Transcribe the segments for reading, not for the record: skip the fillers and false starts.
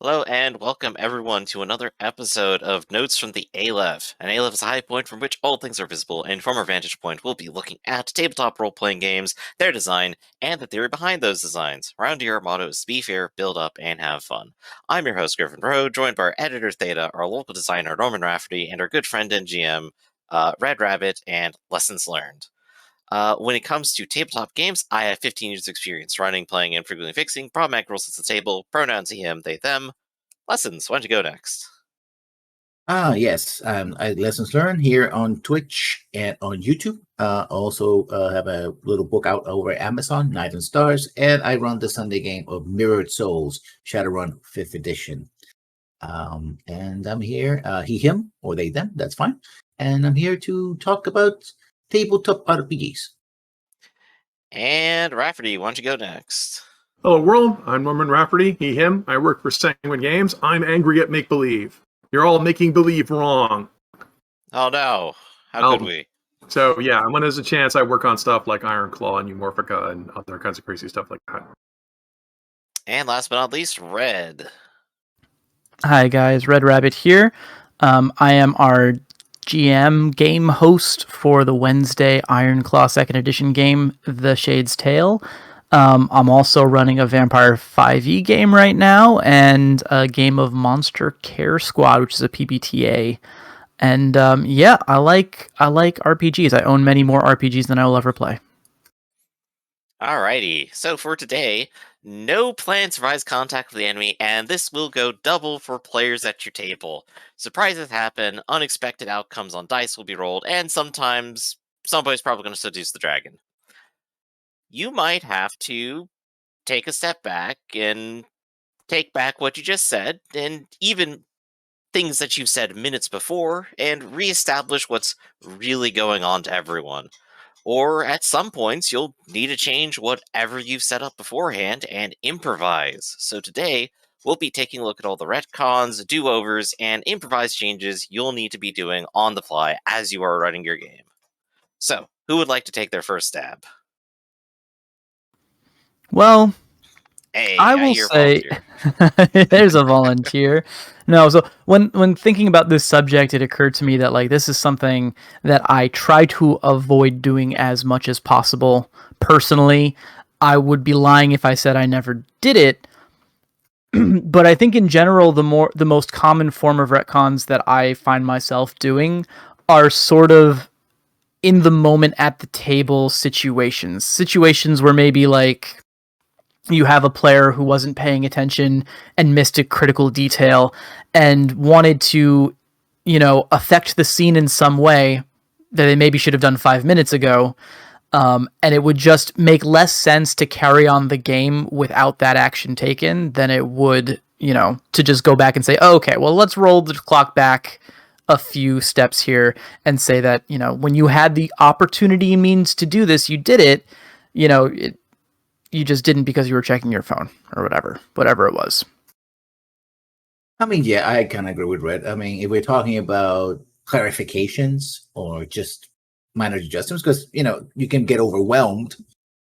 Hello and welcome everyone to another episode of Notes from the Aleph. An Aleph is a high point from which all things are visible, and from our vantage point, we'll be looking at tabletop role-playing games, their design, and the theory behind those designs. Around here, our motto is to be fair, build up, and have fun. I'm your host, GriffinVarro, joined by our editor Theta, our local designer Norman Rafferty, and our good friend and GM, RedRabbit, and Lessons Learned. When it comes to tabletop games, I have 15 years of experience running, playing, and frequently fixing problematic rules at the table, pronouns he, him, they, them. Lessons, why don't you go next? Yes. I Lessons Learned here on Twitch and on YouTube. Also have a little book out over Amazon, Night and Stars, and I run the Sunday game of Mirrored Souls, Shadowrun 5th edition. And I'm here, he, him, or they, them, that's fine. And I'm here to talk about tabletop RPGs. And Rafferty, why don't you go next? Hello world, I'm Norman Rafferty, he, him. I work for Sanguine Games. I'm angry at make-believe. You're all making believe wrong. Oh no, how could we? So yeah, when there's a chance, I work on stuff like Iron Claw and Eumorphica and other kinds of crazy stuff like that. And last but not least, Red. Hi guys, RedRabbit here. I am our GM game host for the Wednesday Iron Claw 2nd Edition game, The Shade's Tale. I'm also running a Vampire 5e game right now, and a game of Monster Care Squad, which is a PBTA. And yeah, I like RPGs. I own many more RPGs than I will ever play. Alrighty, so for today, no plan survives contact with the enemy, and this will go double for players at your table. Surprises happen, unexpected outcomes on dice will be rolled, and sometimes somebody's probably going to seduce the dragon. You might have to take a step back and take back what you just said, and even things that you've said minutes before, and reestablish what's really going on to everyone. Or at some points, you'll need to change whatever you've set up beforehand and improvise. So today, we'll be taking a look at all the retcons, do-overs, and improvised changes you'll need to be doing on the fly as you are running your game. So, who would like to take their first stab? Well, Hey, I will hear say volunteer. there's a volunteer. No, so when thinking about this subject, it occurred to me that like this is something that I try to avoid doing as much as possible. Personally, I would be lying if I said I never did it. But I think in general, the most common form of retcons that I find myself doing are sort of in the moment at the table situations where maybe like you have a player who wasn't paying attention and missed a critical detail and wanted to, affect the scene in some way that they maybe should have done 5 minutes ago. And it would just make less sense to carry on the game without that action taken than it would, to just go back and say, oh, okay, well, let's roll the clock back a few steps here and say that, when you had the opportunity and means to do this, you did it, you just didn't because you were checking your phone or whatever it was. I mean, yeah, I kind of agree with Red. I mean, if we're talking about clarifications or just minor adjustments, because you can get overwhelmed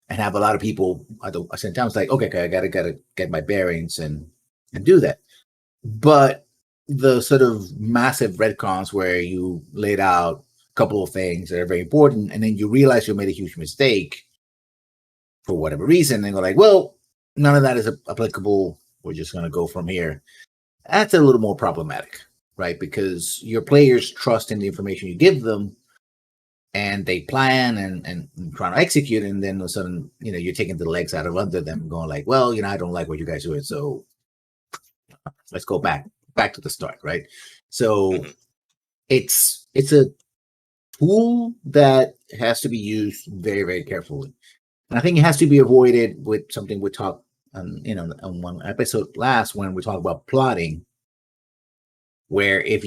and have a lot of people sometimes like, okay, I gotta get my bearings and do that. But the sort of massive retcons where you laid out a couple of things that are very important, and then you realize you made a huge mistake for whatever reason, and go like, well, none of that is applicable. We're just going to go from here. That's a little more problematic, right? Because your players trust in the information you give them, and they plan and trying to execute, and then all of a sudden, you're taking the legs out of under them, going like, well, I don't like what you guys are doing, so let's go back to the start, right? So it's a tool that has to be used very, very carefully. And I think it has to be avoided with something we talked on one episode last when we talked about plotting, where if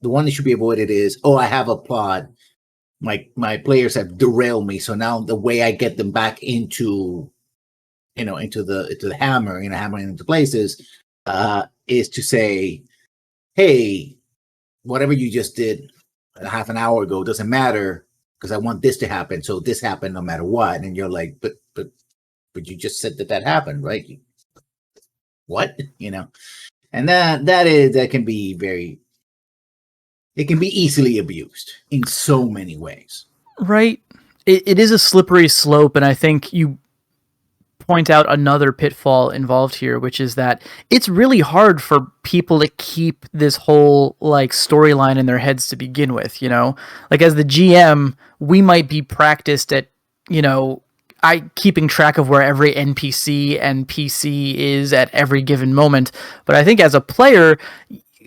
the one that should be avoided is, oh, I have a plot, my players have derailed me, so now the way I get them back into the hammer, hammering into places, is to say, hey, whatever you just did a half an hour ago doesn't matter, because I want this to happen, so this happened no matter what. And you're like, but you just said that happened, right? what? And that can be it can be easily abused in so many ways. Right. It is a slippery slope, and I think you point out another pitfall involved here, which is that it's really hard for people to keep this whole like storyline in their heads to begin with, Like as the GM, we might be practiced at, keeping track of where every NPC and PC is at every given moment, but I think as a player,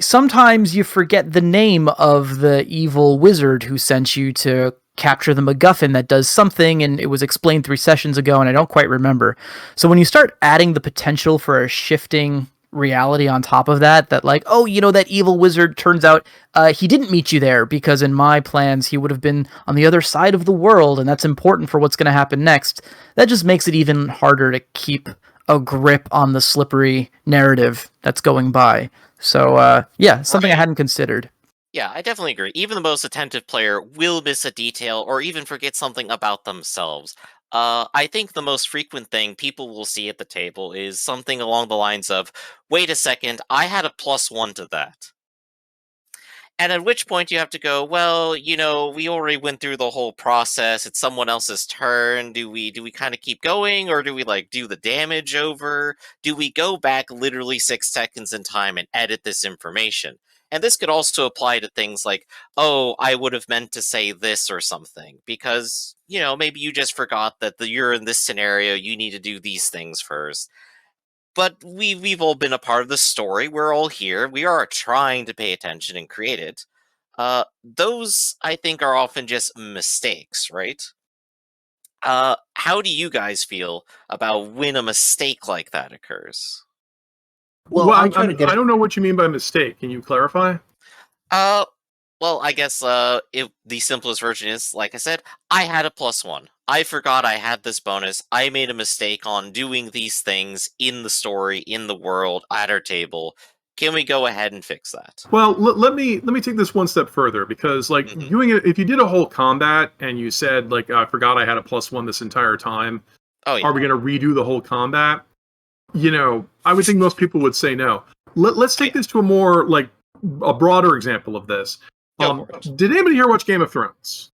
sometimes you forget the name of the evil wizard who sent you to capture the MacGuffin that does something, and it was explained 3 sessions ago, and I don't quite remember. So when you start adding the potential for a shifting reality on top of that like, oh, that evil wizard, turns out he didn't meet you there because in my plans he would have been on the other side of the world, and that's important for what's going to happen next, that just makes it even harder to keep a grip on the slippery narrative that's going by. So, something I hadn't considered. Yeah, I definitely agree. Even the most attentive player will miss a detail or even forget something about themselves. I think the most frequent thing people will see at the table is something along the lines of, wait a second, I had a +1 to that. And at which point you have to go, well, we already went through the whole process. It's someone else's turn. Do we kind of keep going, or do we do the damage over? Do we go back literally 6 seconds in time and edit this information? And this could also apply to things like, oh, I would have meant to say this or something, because, maybe you just forgot that you're in this scenario, you need to do these things first. But we've all been a part of the story. We're all here. We are trying to pay attention and create it. Those, I think, are often just mistakes, right? How do you guys feel about when a mistake like that occurs? Well, I don't know what you mean by mistake. Can you clarify? Well, I guess if the simplest version is, like I said, I had a +1. I forgot I had this bonus. I made a mistake on doing these things in the story, in the world, at our table. Can we go ahead and fix that? Well, let me take this one step further, because doing it, if you did a whole combat and you said I forgot I had a +1 this entire time, oh yeah, are we going to redo the whole combat? I would think most people would say no. Let's take this to a more a broader example of this. Did anybody here watch Game of Thrones?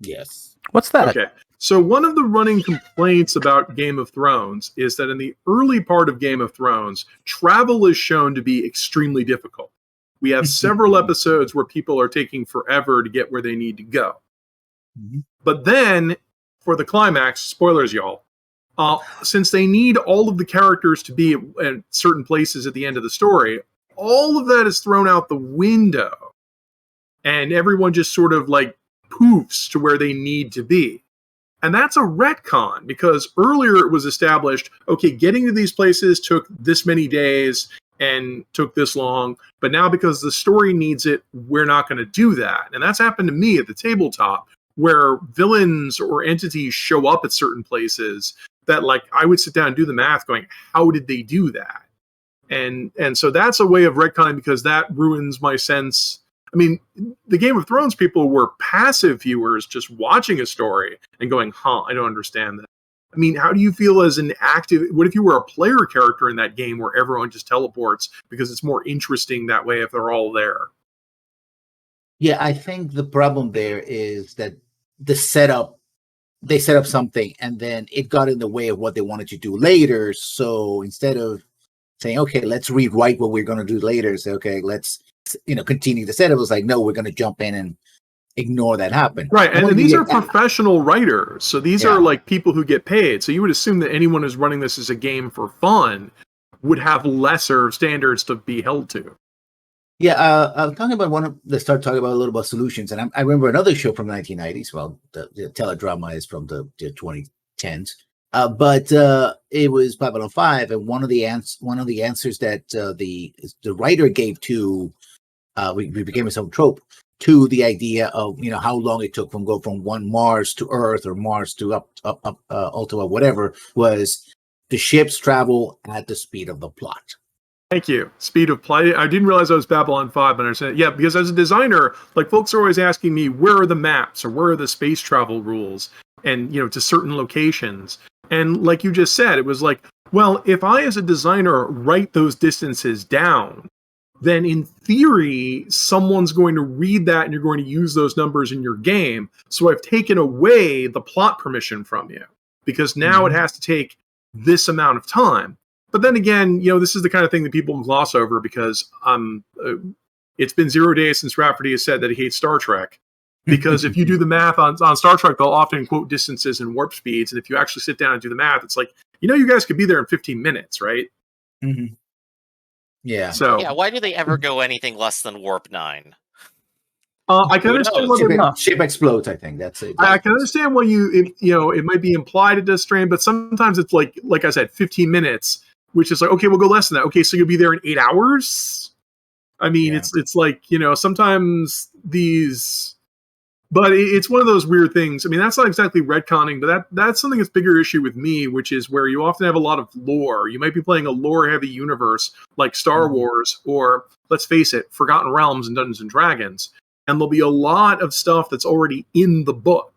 Yes. What's that? Okay. So one of the running complaints about Game of Thrones is that in the early part of Game of Thrones, travel is shown to be extremely difficult. We have several episodes where people are taking forever to get where they need to go. Mm-hmm. But then, for the climax, spoilers, y'all, since they need all of the characters to be at certain places at the end of the story, all of that is thrown out the window. And everyone just sort of poofs to where they need to be. And that's a retcon, because earlier it was established, okay, getting to these places took this many days and took this long, but now because the story needs it, we're not going to do that. And that's happened to me at the tabletop, where villains or entities show up at certain places that I would sit down and do the math going, how did they do that? And so that's a way of retconning, because that ruins my sense. I mean, the Game of Thrones people were passive viewers just watching a story and going, I don't understand that. I mean, how do you feel as an active... What if you were a player character in that game where everyone just teleports because it's more interesting that way if they're all there? Yeah, I think the problem there is that they set up something and then it got in the way of what they wanted to do later. So instead of saying, okay, let's rewrite what we're going to do later, say, okay, let's continue the set. It was no, we're going to jump in and ignore that happen. Right, and these are professional writers, so these are people who get paid. So you would assume that anyone who's running this as a game for fun would have lesser standards to be held to. Yeah, I'm talking about let's start talking about a little about solutions. And I remember another show from the 1990s. Well, the teledrama is from the 2010s. But it was Babylon 5, and one of the answers that the writer gave to we became some trope to the idea of how long it took from one Mars to Earth or Mars to up Ultima, whatever, was the ships travel at the speed of the plot. Thank you. Speed of play. I didn't realize I was Babylon 5, but I understand. Yeah, because as a designer, folks are always asking me, where are the maps or where are the space travel rules? and to certain locations. And like you just said, it was like, well, if I as a designer write those distances down, then in theory, someone's going to read that and you're going to use those numbers in your game. So I've taken away the plot permission from you because now it has to take this amount of time. But then again, this is the kind of thing that people gloss over because it's been 0 days since Rafferty has said that he hates Star Trek. Because if you do the math on Star Trek, they'll often quote distances and warp speeds. And if you actually sit down and do the math, it's like, you guys could be there in 15 minutes, right? Mm-hmm. Yeah. So Yeah, why do they ever go anything less than warp 9? I can understand ship explodes. I think that's it. I can understand why it might be implied it does strain, but sometimes it's like I said, 15 minutes, which is like, okay, we'll go less than that. Okay, so you'll be there in 8 hours. I mean, it's like sometimes these. But it's one of those weird things. I mean, that's not exactly retconning, but that's something that's bigger issue with me, which is where you often have a lot of lore. You might be playing a lore-heavy universe like Star Wars, or, let's face it, Forgotten Realms and Dungeons & Dragons. And there'll be a lot of stuff that's already in the book.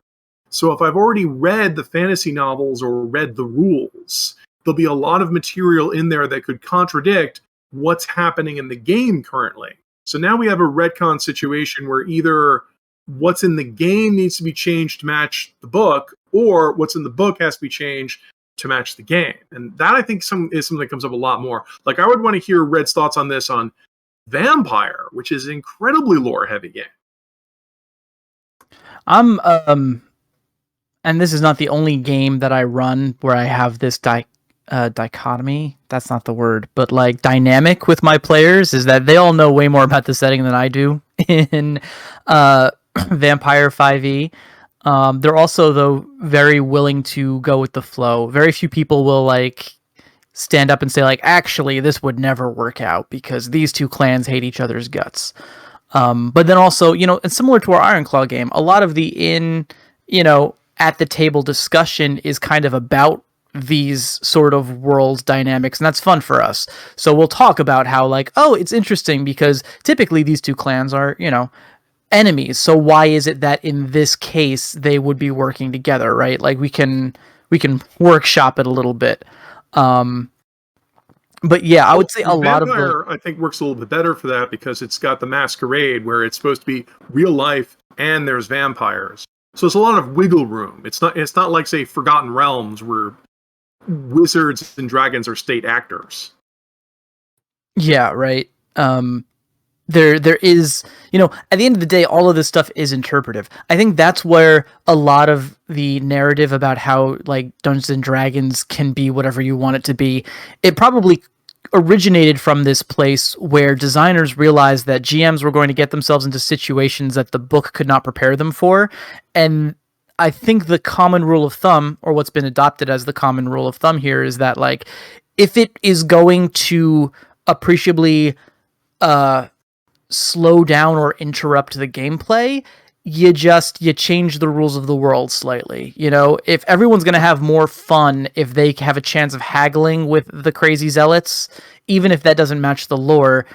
So if I've already read the fantasy novels or read the rules, there'll be a lot of material in there that could contradict what's happening in the game currently. So now we have a retcon situation where either what's in the game needs to be changed to match the book, or what's in the book has to be changed to match the game. And that, I think, is something that comes up a lot more. Like, I would want to hear Red's thoughts on this on Vampire, which is an incredibly lore-heavy game. I'm and this is not the only game that I run where I have this dichotomy. That's not the word, but like dynamic with my players is that they all know way more about the setting than I do in Vampire 5e. They're also, though, very willing to go with the flow. Very few people will like stand up and say like, actually, this would never work out because these two clans hate each other's guts. But then also, it's similar to our Ironclaw game. A lot of the at the table discussion is kind of about these sort of world dynamics, and that's fun for us. So we'll talk about how like, oh, it's interesting because typically these two clans are, enemies. So why is it that in this case they would be working together, right? Like we can workshop it a little bit. But yeah, I would say a lot of Vampire, I think, works a little bit better for that because it's got the masquerade where it's supposed to be real life and there's vampires. So it's a lot of wiggle room. It's not like, say, Forgotten Realms where wizards and dragons are state actors. Yeah, right. There is, at the end of the day, all of this stuff is interpretive. I think that's where a lot of the narrative about how like Dungeons and Dragons can be whatever you want it to be, it probably originated from this place where designers realized that GMs were going to get themselves into situations that the book could not prepare them for. And I think the common rule of thumb, or what's been adopted as the common rule of thumb here, is that like, if it is going to appreciably slow down or interrupt the gameplay, you change the rules of the world slightly. If everyone's going to have more fun if they have a chance of haggling with the crazy zealots, even if that doesn't match the lore,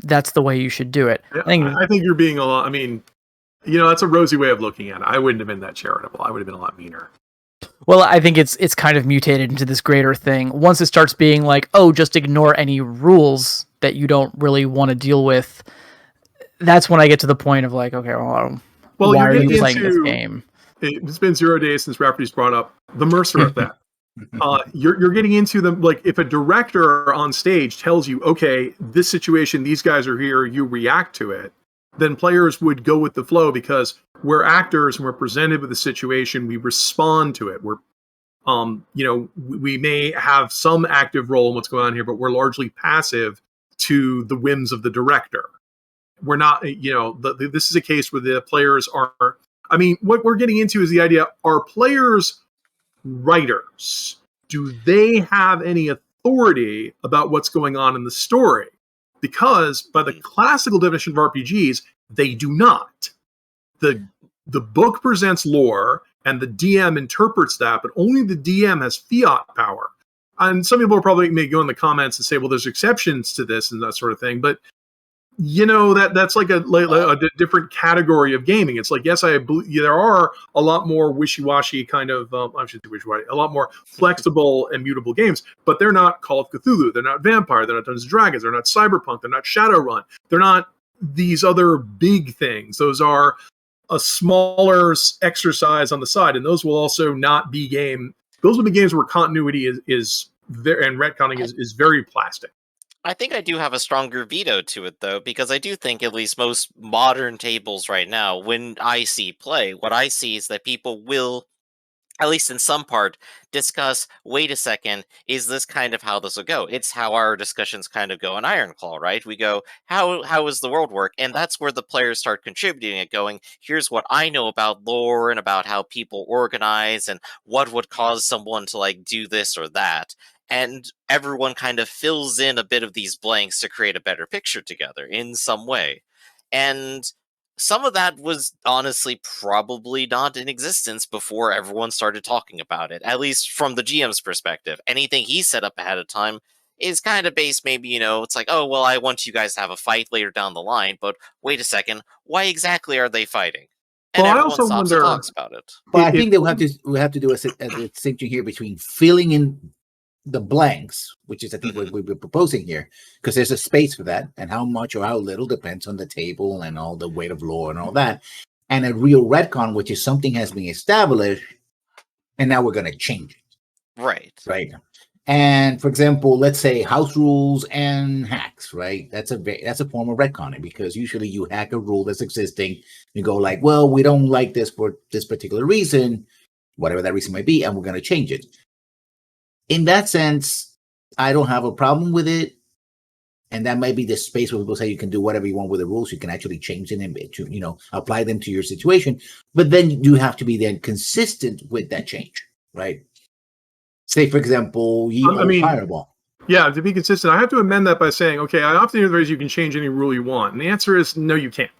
that's the way you should do it. I think you're being a lot, I mean, that's a rosy way of looking at it. I wouldn't have been that charitable. I would have been a lot meaner. Well, I think it's kind of mutated into this greater thing. Once it starts being like, oh, just ignore any rules that you don't really want to deal with, that's when I get to the point of like, okay, well why are you playing this game? It's been 0 days since Rafferty's brought up the Mercer effect. You're getting into them, like if a director on stage tells you, okay, this situation, these guys are here, you react to it, then players would go with the flow because we're actors and we're presented with a situation, we respond to it. We're, we may have some active role in what's going on here, but we're largely passive to the whims of the director. We're not, this is a case where the players are, I mean, what we're getting into is the idea, are players writers? Do they have any authority about what's going on in the story? Because by the classical definition of RPGs, they do not. The book presents lore, and the DM interprets that, but only the DM has fiat power. And some people probably may go in the comments and say, well, there's exceptions to this and that sort of thing, but that's like a different category of gaming. It's like, yes, there are a lot more wishy-washy kind of I should say wishy-washy, a lot more flexible and mutable games, but they're not Call of Cthulhu, they're not Vampire, they're not Dungeons and Dragons, they're not Cyberpunk, they're not Shadowrun, they're not these other big things. Those are a smaller exercise on the side, and those will also not be those will be games where continuity is there, and retconning is very plastic. I think I do have a stronger veto to it, though, because I do think at least most modern tables right now, when I see play, what I see is that people will, at least in some part, discuss, wait a second, is this kind of how this will go? It's how our discussions kind of go in Ironclaw, right? We go, how does the world work? And that's where the players start contributing and going, here's what I know about lore and about how people organize and what would cause someone to like do this or that. And everyone kind of fills in a bit of these blanks to create a better picture together in some way. And some of that was honestly probably not in existence before everyone started talking about it, at least from the GM's perspective. Anything he set up ahead of time is kind of based, maybe, it's like, oh, well, I want you guys to have a fight later down the line, but wait a second, why exactly are they fighting? And Well, I everyone also stops wonder- and talks about it. But I think that we have to do a distinction here between filling in the blanks, which is I think what we're proposing here, because there's a space for that, and how much or how little depends on the table and all the weight of lore and all that, and a real retcon, which is something has been established, and now we're going to change it. Right. And for example, let's say house rules and hacks, right? That's a form of retconning, because usually you hack a rule that's existing. You go like, well, we don't like this for this particular reason, whatever that reason might be, and we're going to change it. In that sense, I don't have a problem with it. And that might be the space where people say you can do whatever you want with the rules. You can actually change them and apply them to your situation. But then you have to be then consistent with that change, right? Say, for example, Fireball. Yeah, to be consistent, I have to amend that by saying, okay, I often hear the phrase you can change any rule you want. And the answer is no, you can't.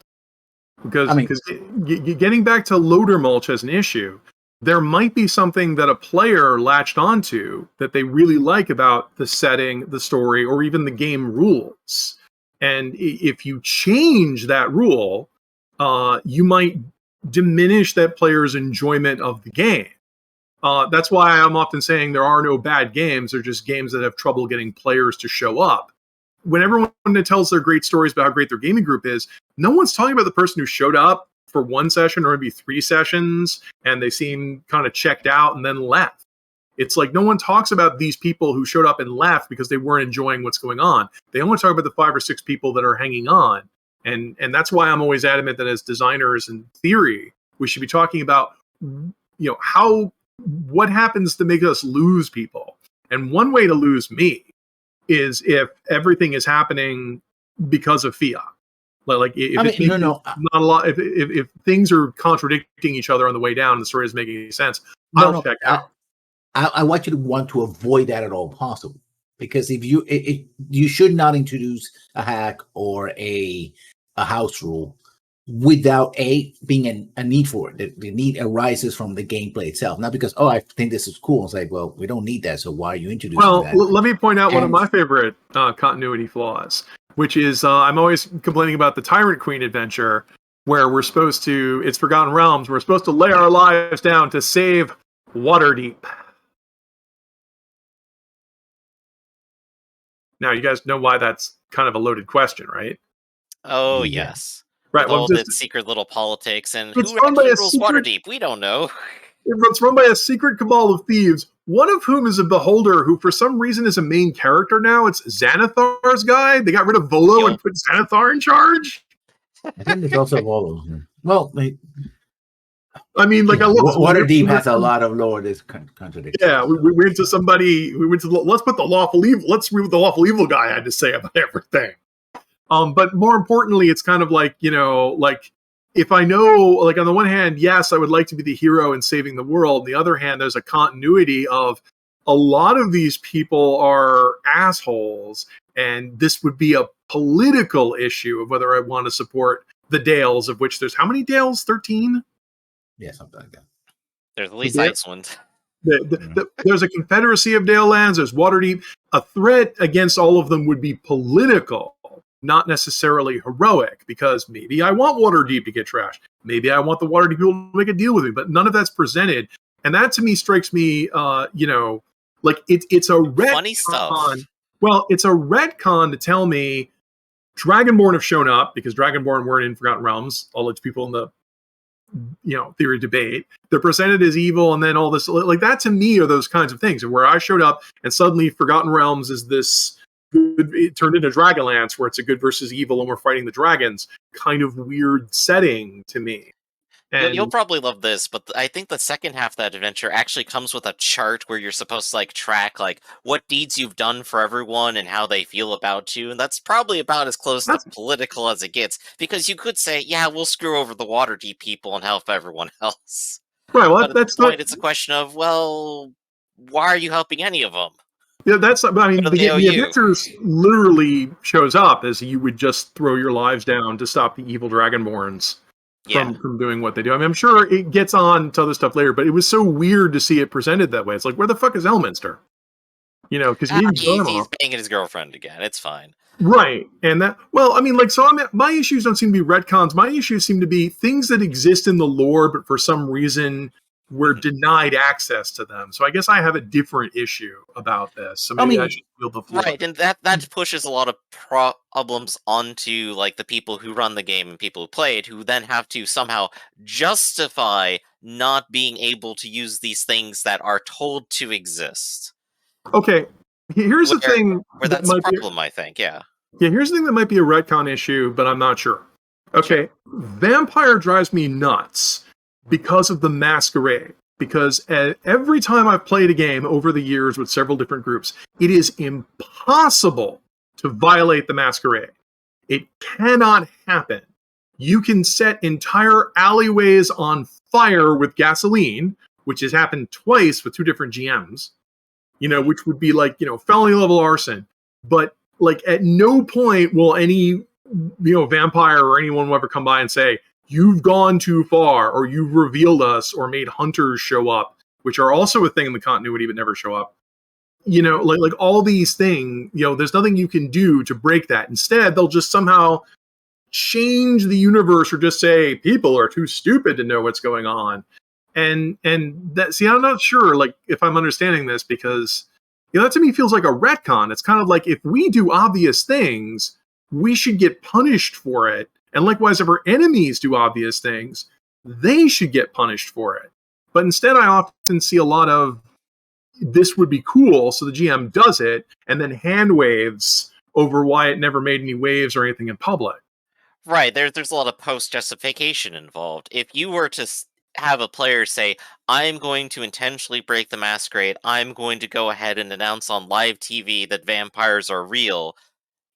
Because getting back to loader mulch as an issue, there might be something that a player latched onto that they really like about the setting, the story, or even the game rules. And if you change that rule, you might diminish that player's enjoyment of the game. That's why I'm often saying there are no bad games. They're just games that have trouble getting players to show up. When everyone tells their great stories about how great their gaming group is, no one's talking about the person who showed up for one session or maybe 3 sessions and they seem kind of checked out and then left. It's like no one talks about these people who showed up and left because they weren't enjoying what's going on. They only talk about the 5 or 6 people that are hanging on. And that's why I'm always adamant that as designers in theory, we should be talking about, what happens to make us lose people. And one way to lose me is if everything is happening because of fiat. Like if things are contradicting each other on the way down, the story isn't making any sense, I'll check out. I want you to want to avoid that at all possible, because if you should not introduce a hack or a house rule without being a need for it. The need arises from the gameplay itself, not because I think this is cool. It's like, well, we don't need that, so why are you introducing that? Well, let me point out one of my favorite continuity flaws, which is I'm always complaining about the Tyrant Queen adventure, where we're supposed to, it's Forgotten Realms, we're supposed to lay our lives down to save Waterdeep. Now, you guys know why that's kind of a loaded question, right? Oh, yes. Right. All the secret little politics and who It's run by actually a rules secret- Waterdeep? We don't know. It's run by a secret cabal of thieves, one of whom is a beholder who, for some reason, is a main character now. It's Xanathar's guy. They got rid of Volo and put Xanathar in charge. I think there's also Volo. Well, Waterdeep has a lot of lore that's contradictory. Yeah, we went to somebody. Let's put the lawful evil. Let's read what the lawful evil guy had to say about everything. But more importantly, it's kind of like, if I know, like, on the one hand, yes, I would like to be the hero in saving the world. On the other hand, there's a continuity of a lot of these people are assholes, and this would be a political issue of whether I want to support the Dales, of which there's how many Dales? 13? Yeah, something like that. There's at least Iceland. There's a confederacy of Dale lands. There's Waterdeep. A threat against all of them would be political. not necessarily heroic, because maybe I want Waterdeep to get trashed. Maybe I want the Waterdeep people to make a deal with me, but none of that's presented. And that to me strikes me, like it's a retcon. Funny stuff. Well, it's a retcon to tell me Dragonborn have shown up, because Dragonborn weren't in Forgotten Realms. All its people in the theory debate. They're presented as evil, and then all this, like that to me are those kinds of things. And where I showed up and suddenly Forgotten Realms is this good, it turned into Dragonlance, where it's a good versus evil and we're fighting the dragons, kind of weird setting to me. And You'll probably love this, but I think the second half of that adventure actually comes with a chart where you're supposed to track what deeds you've done for everyone and how they feel about you, and that's probably about as close to political as it gets. Because you could say, yeah, we'll screw over the Waterdeep people and help everyone else. Right. Well, but at this point, it's a question of, well, why are you helping any of them? Yeah, that's. I mean, the adventures literally shows up as you would just throw your lives down to stop the evil Dragonborns from doing what they do. I mean, I'm sure it gets on to other stuff later, but it was so weird to see it presented that way. It's like, where the fuck is Elminster? Because he's banging his girlfriend again. It's fine. Right. And that, well, I mean, my issues don't seem to be retcons. My issues seem to be things that exist in the lore, but for some reason we're denied access to them. So I guess I have a different issue about this. So maybe I should wield the floor. Right, and that pushes a lot of problems onto the people who run the game and people who play it, who then have to somehow justify not being able to use these things that are told to exist. Okay, here's the thing. Where that's a problem, I think, yeah. Yeah, here's the thing that might be a retcon issue, but I'm not sure. Okay, Vampire drives me nuts because of the masquerade. Because every time I've played a game over the years with several different groups, it is impossible to violate the masquerade. It cannot happen. You can set entire alleyways on fire with gasoline, which has happened twice with two different GMs, which would be felony level arson. But at no point will any, vampire or anyone will ever come by and say, you've gone too far, or you've revealed us, or made hunters show up, which are also a thing in the continuity but never show up. Like all these things, there's nothing you can do to break that. Instead, they'll just somehow change the universe or just say people are too stupid to know what's going on. And that, see, I'm not sure if I'm understanding this, because that to me feels like a retcon. It's kind of like, if we do obvious things, we should get punished for it. And likewise, if our enemies do obvious things, they should get punished for it. But instead, I often see a lot of, this would be cool, so the GM does it, and then hand waves over why it never made any waves or anything in public. Right, there's a lot of post-justification involved. If you were to have a player say, I'm going to intentionally break the masquerade, I'm going to go ahead and announce on live TV that vampires are real,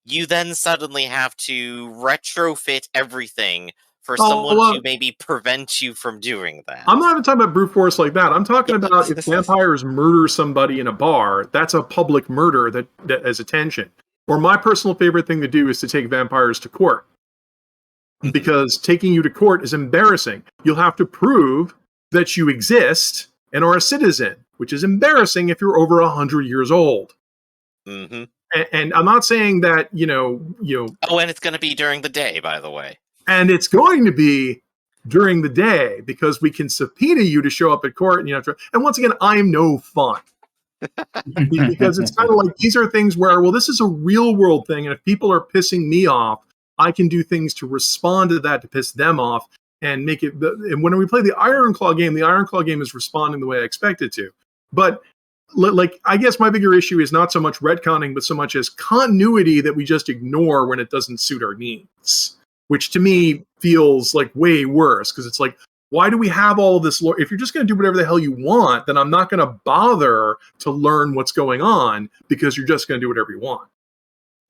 you then suddenly have to retrofit everything for someone to maybe prevent you from doing that. I'm not even talking about brute force like that. I'm talking about if vampires murder somebody in a bar, that's a public murder that has attention. Or my personal favorite thing to do is to take vampires to court. Because taking you to court is embarrassing. You'll have to prove that you exist and are a citizen, which is embarrassing if you're over 100 years old. Mm-hmm. And I'm not saying that, Oh, and it's going to be during the day, by the way. And it's going to be during the day, because we can subpoena you to show up at court, and you have to. And once again, I'm no fun. Because it's kind of like, these are things where, well, this is a real world thing, and if people are pissing me off, I can do things to respond to that to piss them off and make it. And when we play the Ironclaw game is responding the way I expect it to. But I guess my bigger issue is not so much retconning, but so much as continuity that we just ignore when it doesn't suit our needs, which to me feels like way worse, because it's like, why do we have all of this lore? If you're just going to do whatever the hell you want, then I'm not going to bother to learn what's going on, because you're just going to do whatever you want.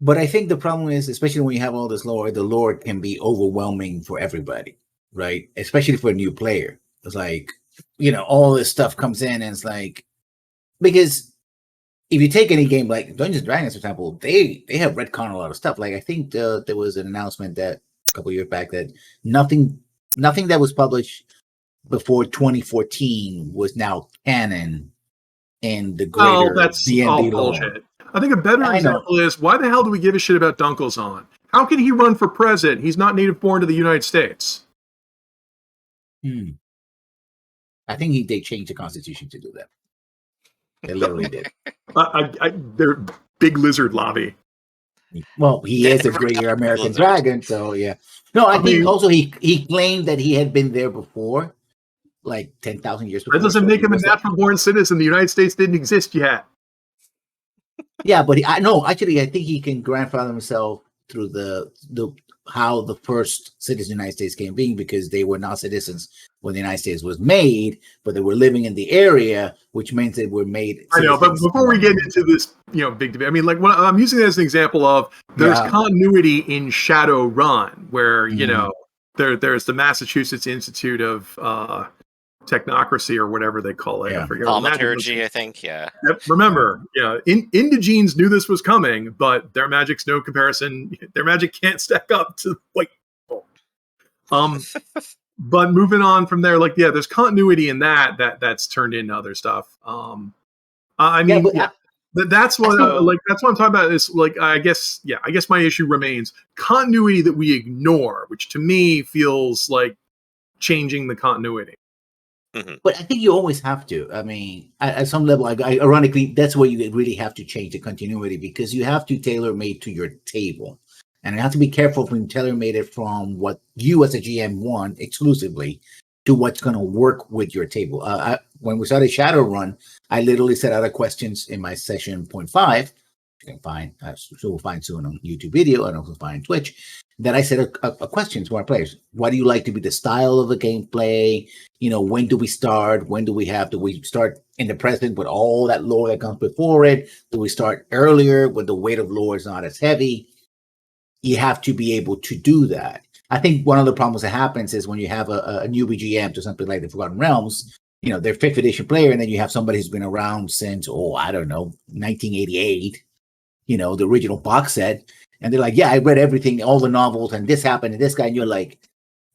But I think the problem is, especially when you have all this lore, the lore can be overwhelming for everybody, right? Especially for a new player. It's like, all this stuff comes in, and it's like, because if you take any game like Dungeons & Dragons, for example, they have retconned a lot of stuff. I think there was an announcement that a couple years back that nothing that was published before 2014 was now canon in the greater that's D&D all lore. bullshit. I think a better example is, why the hell do we give a shit about Dunkel's on? How can he run for president? He's not native born to the United States. I think they changed the Constitution to do that. They literally did. They're big lizard lobby. Well, he is a great American dragon, so yeah. No, I think also he claimed that he had been there before, like 10,000 years before. That doesn't make him a natural born citizen. The United States didn't exist yet. Yeah, but I think he can grandfather himself through the how the first citizens of the United States came being, because they were not citizens when the United States was made, but they were living in the area, which means they were made. I know, but before we get into this, big debate, I mean, like, I'm using it as an example of there's continuity in Shadowrun, where there's the Massachusetts Institute of Technocracy or whatever they call it. Yeah. I forget. Thaumaturgy, I think. Yeah. Remember, Indigenes knew this was coming, but their magic's no comparison. Their magic can't stack up to white people. But moving on from there, there's continuity in that's turned into other stuff. That's what that's what I'm talking about. Is I guess my issue remains continuity that we ignore, which to me feels like changing the continuity. But I think you always have to. I mean, at some level, ironically, that's where you really have to change the continuity, because you have to tailor-made to your table. And you have to be careful from tailor-made it from what you as a GM want exclusively to what's going to work with your table. When we started Shadowrun, I literally set out questions in my session 0.5. You can find, we'll find soon on YouTube video and also find Twitch, that I set a question to our players. What do you like to be the style of the gameplay? When do we start? Do we start in the present with all that lore that comes before it? Do we start earlier when the weight of lore is not as heavy? You have to be able to do that. I think one of the problems that happens is when you have a newbie GM to something like the Forgotten Realms, they're 5th edition player, and then you have somebody who's been around since, 1988, the original box set. And they're like, yeah, I read everything, all the novels, and this happened to this guy. And you're like,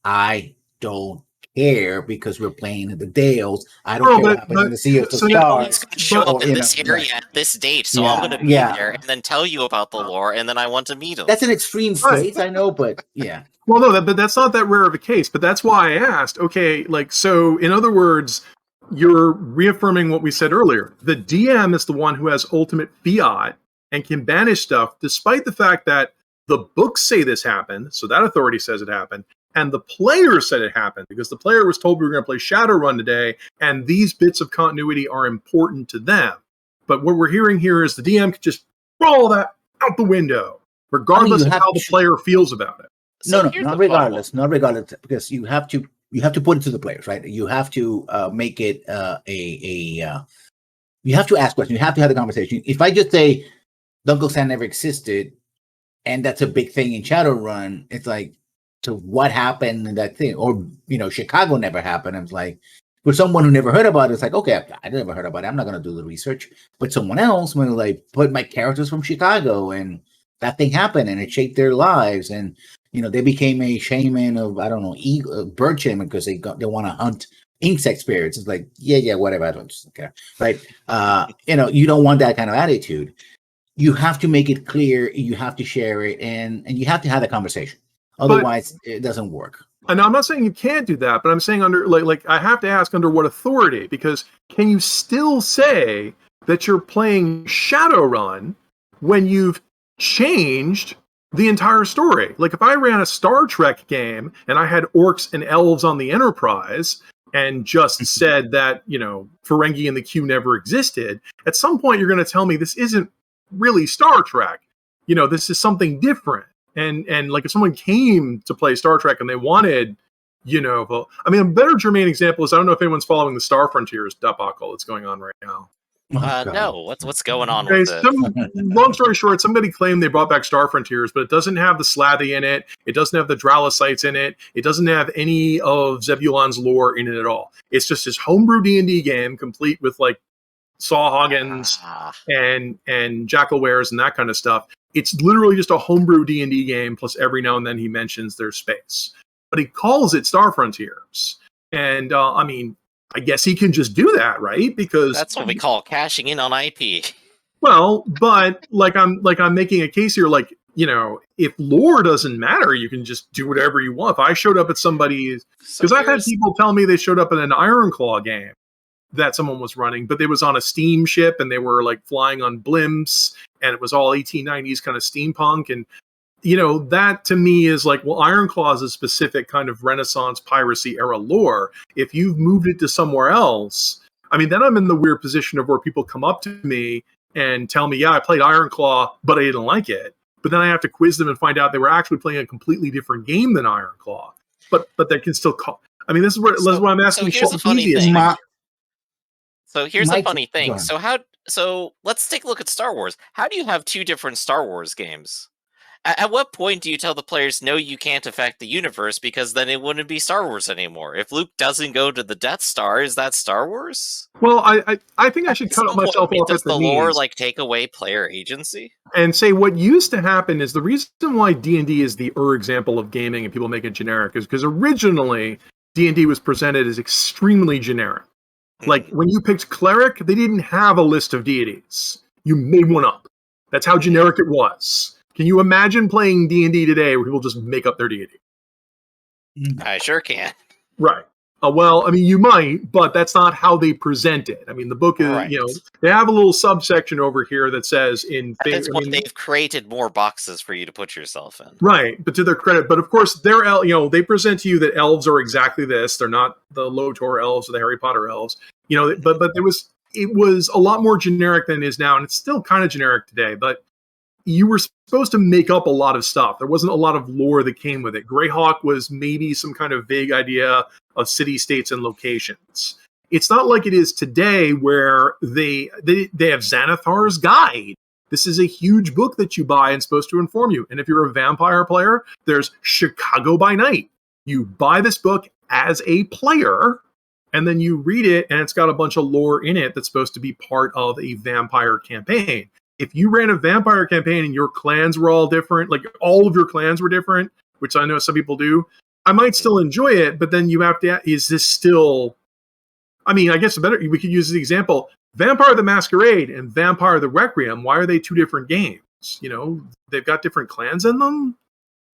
I don't care, because we're playing in the Dales. I don't care what happens in the Sea of the Stars. It's going to show up in this area at this date, so I'm going to be there and then tell you about the lore, and then I want to meet him. That's an extreme case, I know, but yeah. Well, no, but that's not that rare of a case. But that's why I asked. Okay, so in other words, you're reaffirming what we said earlier. The DM is the one who has ultimate fiat and can banish stuff, despite the fact that the books say this happened, so that authority says it happened, and the player said it happened, because the player was told we were going to play Shadowrun today, and these bits of continuity are important to them. But what we're hearing here is the DM could just roll that out the window, regardless of how the player feels about it. So not regardless, because you have to put it to the players, right? You have to make it you have to ask questions. You have to have the conversation. If I just say Dunkel Sand never existed, and that's a big thing in Shadowrun, it's like, so what happened in that thing? Or, Chicago never happened. It's like, for someone who never heard about it, it's like, okay, I never heard about it. I'm not going to do the research. But someone else, when put my characters from Chicago, and that thing happened, and it shaped their lives. And, they became a shaman of, bird shaman, because they want to hunt insect spirits. It's like, yeah, whatever. I don't care. Right. You don't want that kind of attitude. You have to make it clear. You have to share it, and you have to have a conversation. Otherwise, it doesn't work. And I'm not saying you can't do that, but I'm saying under I have to ask under what authority? Because can you still say that you're playing Shadowrun when you've changed the entire story? Like, if I ran a Star Trek game and I had orcs and elves on the Enterprise and just said that, Ferengi and the Q never existed, at some point you're going to tell me this isn't really Star Trek. This is something different. And if someone came to play Star Trek and they wanted, a better germane example is, I don't know if anyone's following the Star Frontiers debacle that's going on right now. No, what's going on with it? Long story short, somebody claimed they brought back Star Frontiers, but it doesn't have the Slathy in it. It doesn't have the Dralicites in it. It doesn't have any of Zebulon's lore in it at all. It's just this homebrew D&D game, complete with Sawhoggins and Jackalwares and that kind of stuff. It's literally just a homebrew D&D game, plus every now and then he mentions their space. But he calls it Star Frontiers. And, I guess he can just do that, right? Because that's what we call cashing in on IP. Well, but I'm making a case here, if lore doesn't matter, you can just do whatever you want. If I showed up at somebody's, because I've had people tell me they showed up in an Ironclaw game that someone was running, but they was on a steam ship and they were like flying on blimps, and it was all 1890s kind of steampunk. And that to me is like, well, Ironclaw is a specific kind of Renaissance piracy era lore. If you've moved it to somewhere else, I mean, then I'm in the weird position of where people come up to me and tell me, yeah, I played Ironclaw, but I didn't like it. But then I have to quiz them and find out they were actually playing a completely different game than Ironclaw. But they can still call. I mean, this is where I'm asking. So here's the funny thing. So let's take a look at Star Wars. How do you have two different Star Wars games? At what point do you tell the players, no, you can't affect the universe, because then it wouldn't be Star Wars anymore? If Luke doesn't go to the Death Star, is that Star Wars? Well, I think I should cut myself off does at the lore take away player agency? And say what used to happen is the reason why D&D is the example of gaming and people make it generic is because originally D&D was presented as extremely generic. Like when you picked cleric, they didn't have a list of deities. You made one up. That's how generic it was. Can you imagine playing D&D today where people just make up their deity? I sure can. Right. Well, I mean, you might, but that's not how they present it. I mean, the book is, they have a little subsection over here that says they've created more boxes for you to put yourself in. Right. But to their credit, but of course, they present to you that elves are exactly this. They're not the Lotor elves or the Harry Potter elves. But it was a lot more generic than it is now, and it's still kind of generic today, but you were supposed to make up a lot of stuff. There wasn't a lot of lore that came with it. Greyhawk was maybe some kind of vague idea of city states and locations. It's not like it is today where they have Xanathar's Guide. This is a huge book that you buy and supposed to inform you. And if you're a vampire player, there's Chicago by Night. You buy this book as a player, and then you read it, and it's got a bunch of lore in it that's supposed to be part of a vampire campaign. If you ran a vampire campaign and your clans were all different, like all of your clans were different, which I know some people do, I might still enjoy it, but then you have to, is this still, I mean, I guess we could use the example, Vampire the Masquerade and Vampire the Requiem, why are they two different games? They've got different clans in them?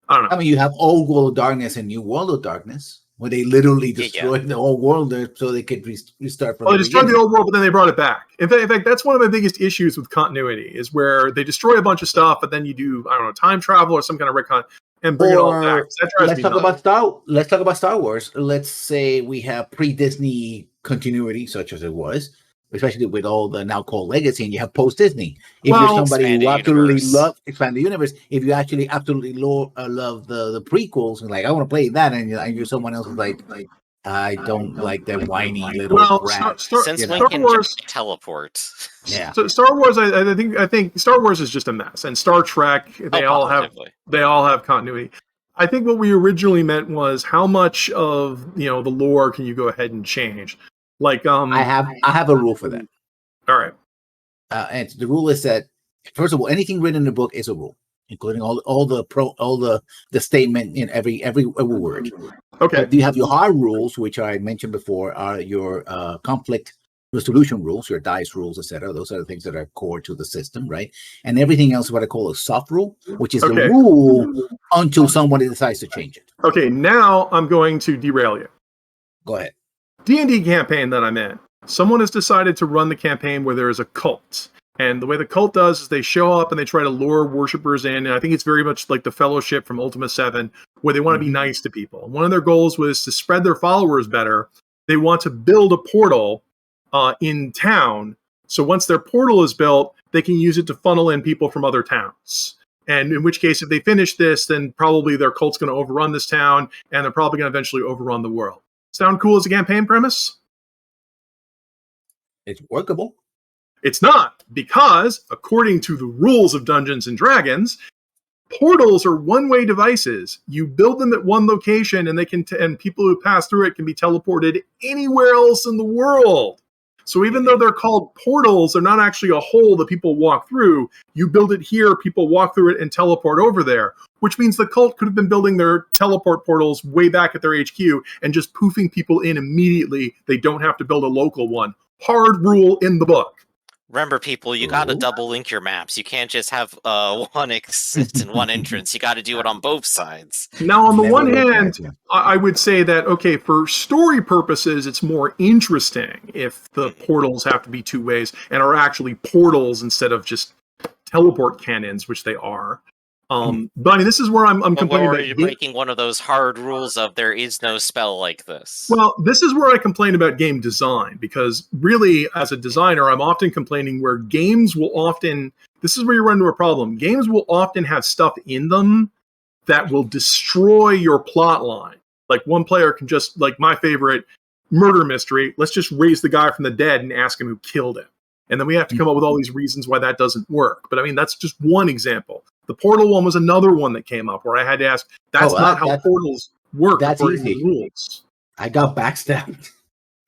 I don't know. I mean, you have Old World of Darkness and New World of Darkness, where they literally destroyed the whole world there so they could restart from they destroyed the old world, but then they brought it back. In fact, that's one of my biggest issues with continuity, is where they destroy a bunch of stuff, but then you do, I don't know, time travel or some kind of retcon and bring it all back. Let's talk about Star Wars. Let's say we have pre-Disney continuity, such as it was, especially with all the now called legacy, and you have post-Disney. If you're somebody who absolutely loves expand the universe, if you actually absolutely love the prequels, and like, I want to play that, and you're someone else who's like I don't like that whiny little brat. Since when can Wars teleport? Yeah. So Star Wars, I think Star Wars is just a mess, and Star Trek, they all have continuity. I think what we originally meant was how much of the lore can you go ahead and change? Like I have a rule for that. All right. And the rule is that, first of all, anything written in the book is a rule, including all the statement in every word. Okay. But you have your hard rules, which I mentioned before, are your conflict resolution rules, your dice rules, etc. Those are the things that are core to the system, right? And everything else is what I call a soft rule, which is the rule until somebody decides to change it. Okay, now I'm going to derail you. Go ahead. D&D campaign that I'm in, someone has decided to run the campaign where there is a cult. And the way the cult does is they show up and they try to lure worshippers in. And I think it's very much like the Fellowship from Ultima 7, where they want to be nice to people. One of their goals was to spread their followers better. They want to build a portal in town. So once their portal is built, they can use it to funnel in people from other towns. And in which case, if they finish this, then probably their cult's going to overrun this town, and they're probably going to eventually overrun the world. Sound cool as a campaign premise? It's workable. It's not, because according to the rules of Dungeons and Dragons, portals are one-way devices. You build them at one location, and and people who pass through it can be teleported anywhere else in the world. So even though they're called portals, they're not actually a hole that people walk through. You build it here, people walk through it and teleport over there, which means the cult could have been building their teleport portals way back at their HQ and just poofing people in immediately. They don't have to build a local one. Hard rule in the book. Remember, people, you got to double link your maps. You can't just have one exit and one entrance. You got to do it on both sides. Now, on the Never one looked at hand, you. I would say that, okay, for story purposes, it's more interesting if the portals have to be two ways and are actually portals instead of just teleport cannons, which they are. But I mean, this is where I'm complaining Or about. you're breaking one of those hard rules of there is no spell like this. Well, this is where I complain about game design, because really, as a designer, I'm often complaining where games will often, this is where you run into a problem. Games will often have stuff in them that will destroy your plot line. Like one player can just, like my favorite murder mystery, let's just raise the guy from the dead and ask him who killed him. And then we have to come up with all these reasons why that doesn't work. But I mean, that's just one example. The portal one was another one that came up where I had to ask, that's not how portals work according to the rules. I got backstabbed.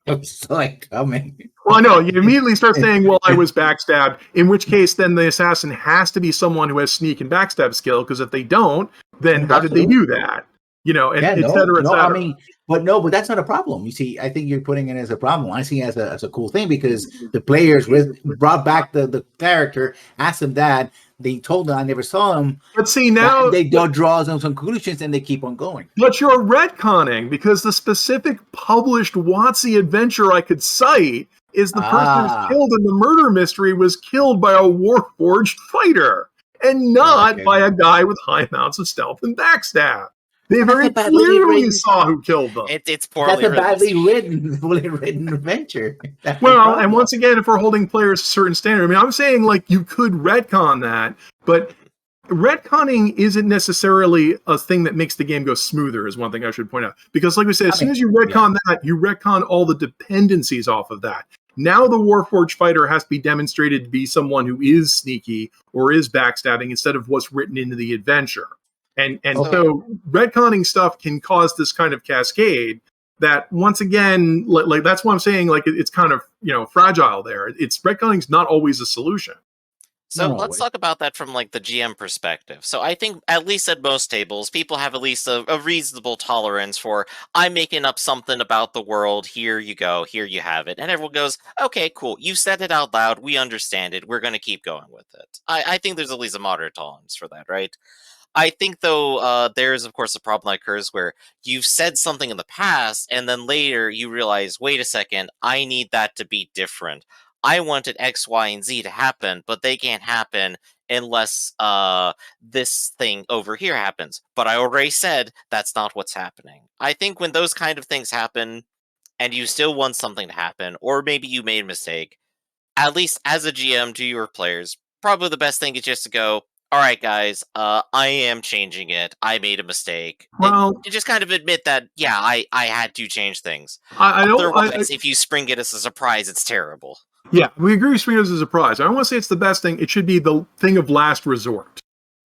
It was like coming. Well, I know. You immediately start saying, well, I was backstabbed, in which case then the assassin has to be someone who has sneak and backstab skill, because if they don't, then how did they do that? You know, and et cetera, et cetera. I mean, but that's not a problem. You see, I think you're putting it as a problem. I see it as a cool thing, because the players brought back the character, asked them that, they told them I never saw him. But see, now they draw some conclusions and they keep on going. But you're retconning, because the specific published WotC adventure I could cite is the person who's killed in the murder mystery was killed by a Warforged fighter, and not by a guy with high amounts of stealth and backstab. They very clearly saw who killed them. It's poorly written. That's a badly written adventure. Well, and once again, if we're holding players to a certain standard, I mean, I'm saying, like, you could retcon that, but retconning isn't necessarily a thing that makes the game go smoother, is one thing I should point out. Because, like we said, as soon as you retcon that, you retcon all the dependencies off of that. Now the Warforged fighter has to be demonstrated to be someone who is sneaky or is backstabbing instead of what's written into the adventure. And so retconning stuff can cause this kind of cascade that, once again, like that's why I'm saying, like, it's kind of, you know, fragile there. It's retconning's not always a solution. So let's talk about that from, like, the GM perspective. So I think, at least at most tables, people have at least a reasonable tolerance for, I'm making up something about the world, here you go, here you have it. And everyone goes, okay, cool, you said it out loud, we understand it, we're going to keep going with it. I think there's at least a moderate tolerance for that, right? I think, though, there's, of course, a problem that occurs where you've said something in the past, and then later you realize, wait a second, I need that to be different. I wanted X, Y, and Z to happen, but they can't happen unless this thing over here happens. But I already said that's not what's happening. I think when those kind of things happen, and you still want something to happen, or maybe you made a mistake, at least as a GM to your players, probably the best thing is just to go, all right, guys, I am changing it. I made a mistake. Well, you just kind of admit that, yeah, I had to change things. Otherwise, if you spring it as a surprise, it's terrible. Yeah, we agree with spring it as a surprise. I don't want to say it's the best thing. It should be the thing of last resort.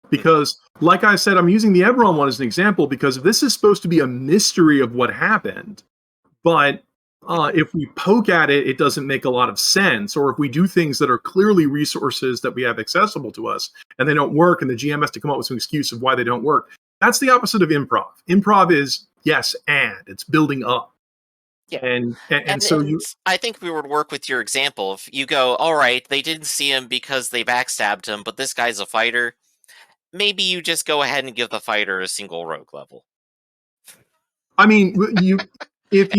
Because, like I said, I'm using the Eberron one as an example, because this is supposed to be a mystery of what happened. But if we poke at it, it doesn't make a lot of sense. Or if we do things that are clearly resources that we have accessible to us and they don't work, and the GM has to come up with some excuse of why they don't work, that's the opposite of improv. Improv is yes, and it's building up. Yeah. And so I think we would work with your example. If you go, all right, they didn't see him because they backstabbed him, but this guy's a fighter, maybe you just go ahead and give the fighter a single rogue level. I mean, if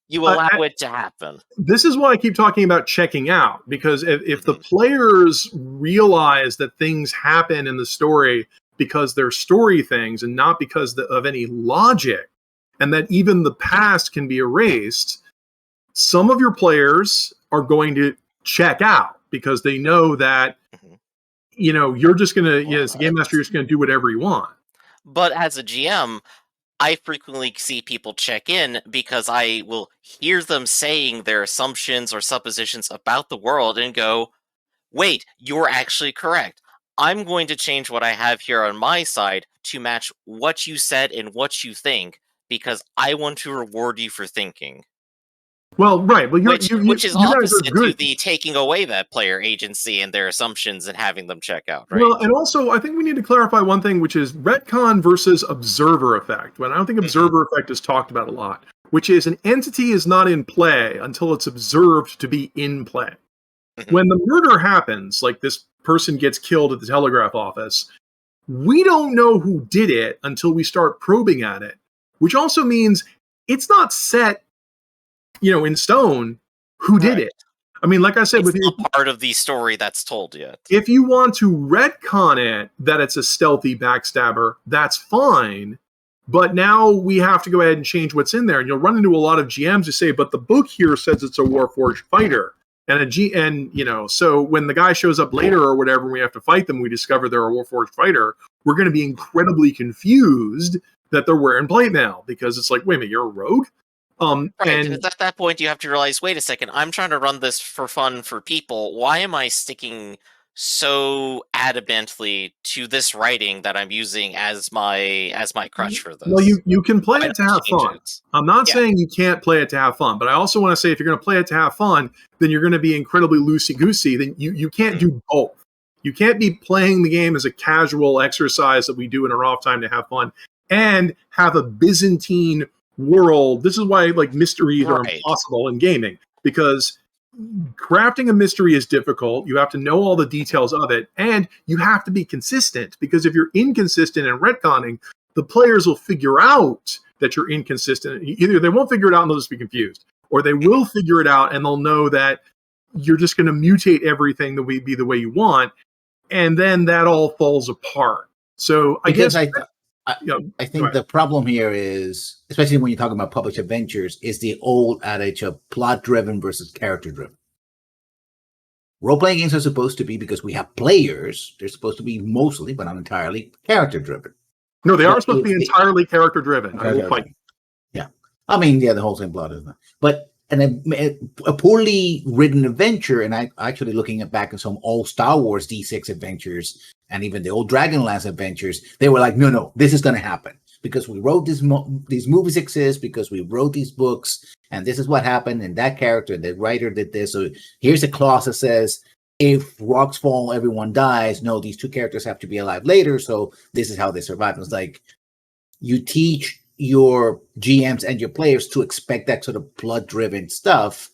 you allow it to happen. This is why I keep talking about checking out, because if the players realize that things happen in the story because they're story things and not because of any logic, and that even the past can be erased, some of your players are going to check out because they know that, you know, you're just going to, as a game master, you're just going to do whatever you want. But as a GM, I frequently see people check in because I will hear them saying their assumptions or suppositions about the world and go, wait, you're actually correct. I'm going to change what I have here on my side to match what you said and what you think, because I want to reward you for thinking. Well, right. Well, which is opposite to the taking away that player agency and their assumptions and having them check out, right? Well, and also, I think we need to clarify one thing, which is retcon versus observer effect. When I don't think observer effect is talked about a lot, which is an entity is not in play until it's observed to be in play. Mhm. When the murder happens, like this person gets killed at the telegraph office, we don't know who did it until we start probing at it, which also means it's not set, in stone who did Right. it. I mean, like I said, It's not part of the story that's told yet. if you want to retcon it that it's a stealthy backstabber, that's fine. But now we have to go ahead and change what's in there. And you'll run into a lot of GMs who say, but the book here says it's a Warforged fighter. So when the guy shows up later or whatever, and we have to fight them, we discover they're a Warforged fighter, we're going to be incredibly confused that they're wearing plate mail, because it's like, wait a minute, you're a rogue? Right, And because at that point you have to realize, wait a second, I'm trying to run this for fun for people. Why am I sticking so adamantly to this writing that I'm using as my crutch for this? well, you can play Why it to not have change fun. it? I'm not Yeah. saying you can't play it to have fun, but I also want to say if you're going to play it to have fun, then you're going to be incredibly loosey-goosey. Then you can't do both. You can't be playing the game as a casual exercise that we do in our off time to have fun and have a Byzantine world. This is why like mysteries are Right. impossible in gaming, because crafting a mystery is difficult. You have to know all the details of it, and you have to be consistent, because if you're inconsistent in retconning, the players will figure out that you're inconsistent. Either they won't figure it out and they'll just be confused, or they will figure it out and they'll know that you're just going to mutate everything the way the way you want, and then that all falls apart. So I Because guess I think the problem here is, especially when you're talking about published adventures, is the old adage of plot-driven versus character-driven. Role-playing games are supposed to be, because we have players, they're supposed to be mostly, but not entirely, character-driven. no, they But are supposed to be if they- entirely character driven. I will fight. Yeah. I mean, yeah, the whole same plot, isn't it? But a poorly written adventure, and I actually looking back at some old Star Wars D6 adventures and even the old Dragonlance adventures, they were like, no, this is going to happen because we wrote these movies exist, because we wrote these books, and this is what happened, and that character, the writer did this. So here's a clause that says, if rocks fall, everyone dies. No, these two characters have to be alive later, so this is how they survive. It's like you teach your GMs and your players to expect that sort of plot-driven stuff,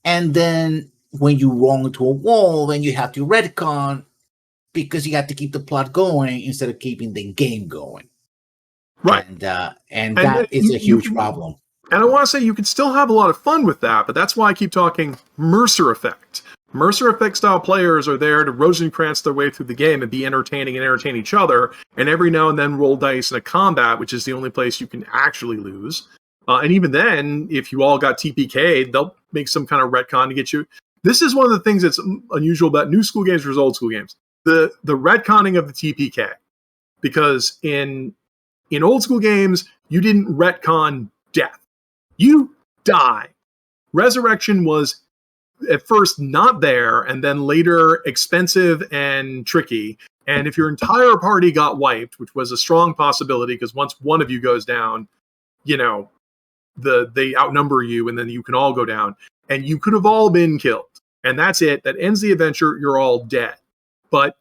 and then when you run into a wall, then you have to retcon because you have to keep the plot going instead of keeping the game going. Right. And that is a huge problem. And I want to say you can still have a lot of fun with that, but that's why I keep talking Mercer Effect. Mercer Effect style players are there to Rosencrantz their way through the game and be entertaining and entertain each other, and every now and then roll dice in a combat, which is the only place you can actually lose. And even then, if you all got TPK'd, they'll make some kind of retcon to get you. This is one of the things that's unusual about new school games versus old school games. The retconning of the TPK. Because in old school games, you didn't retcon death. You die. Resurrection was at first not there, and then later expensive and tricky. And if your entire party got wiped, which was a strong possibility, because once one of you goes down, they outnumber you, and then you can all go down, and you could have all been killed. And that's it. That ends the adventure. You're all dead. But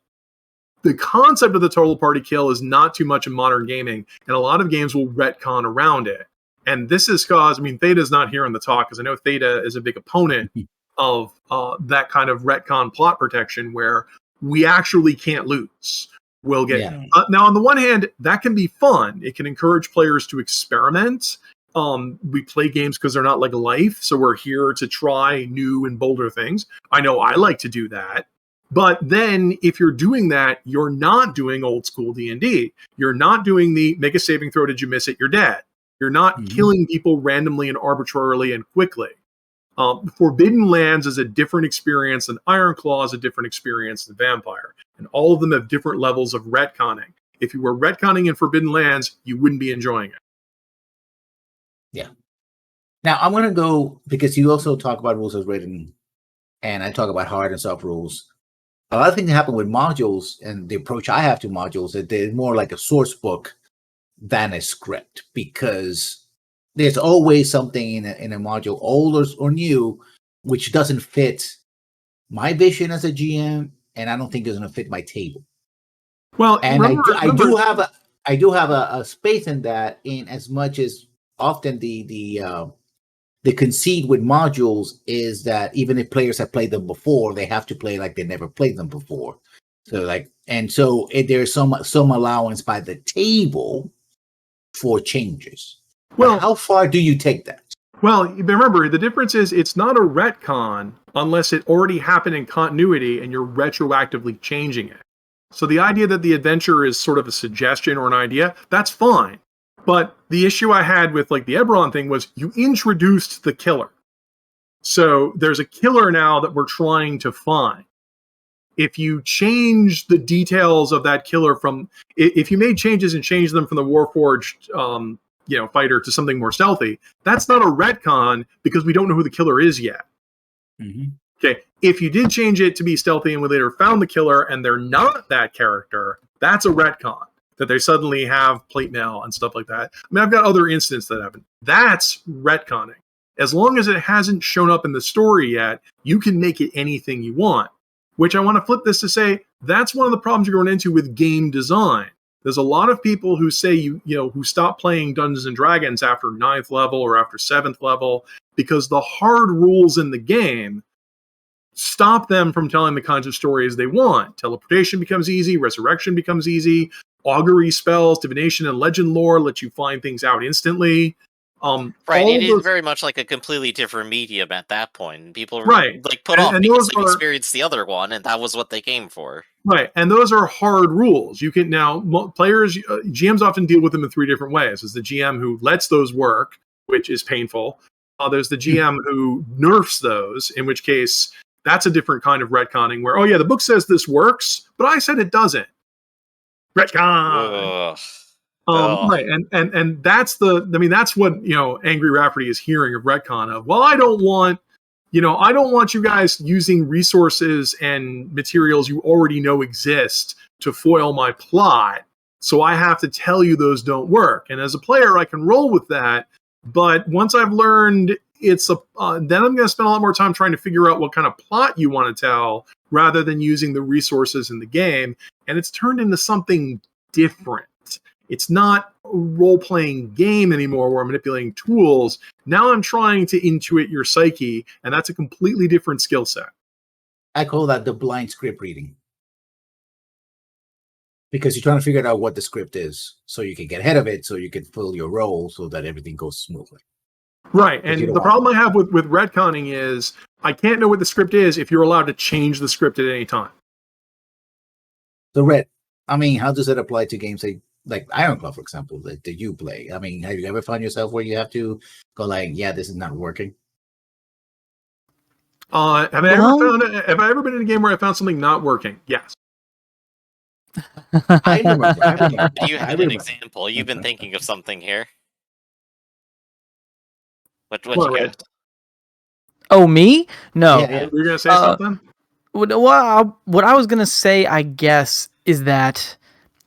the concept of the total party kill is not too much in modern gaming, and a lot of games will retcon around it. And this is caused, Theta's not here on the talk, because I know Theta is a big opponent of that kind of retcon plot protection where we actually can't lose. We'll get now, on the one hand, that can be fun. It can encourage players to experiment. We play games because they're not like life, so we're here to try new and bolder things. I know I like to do that. But then if you're doing that, you're not doing old school D&D. You're not doing the make a saving throw, did you miss it, you're dead. You're not killing people randomly and arbitrarily and quickly. Forbidden Lands is a different experience than Ironclaw is a different experience than Vampire. And all of them have different levels of retconning. If you were retconning in Forbidden Lands, you wouldn't be enjoying it. Yeah. Now, I'm going to go, because you also talk about rules as written, and I talk about hard and soft rules. A lot of things happen with modules, and the approach I have to modules is they're more like a source book than a script, because there's always something in a module, old or new, which doesn't fit my vision as a GM, and I don't think is going to fit my table. Well, and I do have a space in that, in as much as often the the conceit with modules is that even if players have played them before, they have to play like they never played them before. So there's some allowance by the table for changes. Well, but how far do you take that? Well, remember, the difference is it's not a retcon unless it already happened in continuity and you're retroactively changing it. So the idea that the adventure is sort of a suggestion or an idea, that's fine. But the issue I had with like the Eberron thing was you introduced the killer. So there's a killer now that we're trying to find. If you change the details of that killer if you made changes and changed them from the Warforged fighter to something more stealthy, that's not a retcon because we don't know who the killer is yet. Mm-hmm. Okay, if you did change it to be stealthy and we later found the killer and they're not that character, that's a retcon. That they suddenly have plate mail and stuff like that. I mean, I've got other instances that happen. That's retconning. As long as it hasn't shown up in the story yet, you can make it anything you want. Which I want to flip this to say, that's one of the problems you're going into with game design. There's a lot of people who say who stop playing Dungeons and Dragons after 9th level or after 7th level because the hard rules in the game stop them from telling the kinds of stories they want. Teleportation becomes easy, resurrection becomes easy, augury spells, divination and legend lore let you find things out instantly. Right, it is very much like a completely different medium at that point. People put off because they experienced the other one, and that was what they came for. Right, and those are hard rules. You can now GMs often deal with them in 3 different ways. There's the GM who lets those work, which is painful. There's the GM who nerfs those, in which case that's a different kind of retconning. Where the book says this works, but I said it doesn't. Retcon. Ugh. Right, and that's what Angry Rafferty is hearing of retcon of. Well, I don't want you guys using resources and materials you already know exist to foil my plot, so I have to tell you those don't work. And as a player, I can roll with that, but once I've learned then I'm going to spend a lot more time trying to figure out what kind of plot you want to tell, rather than using the resources in the game, and it's turned into something different. It's not a role-playing game anymore where I'm manipulating tools. Now I'm trying to intuit your psyche, and that's a completely different skill set. I call that the blind script reading. Because you're trying to figure out what the script is, so you can get ahead of it, so you can fill your role so that everything goes smoothly. Right, and the problem I have with retconning is I can't know what the script is if you're allowed to change the script at any time. So, Red, how does it apply to games like Ironclaw, for example, that you play? Have you ever found yourself where you have to go this is not working? Have I ever been in a game where I found something not working? Yes. I remember. You had an example. You've been thinking of something here. What you got? Oh, me? No. Yeah. You're gonna say something? Well, what I was gonna say, I guess, is that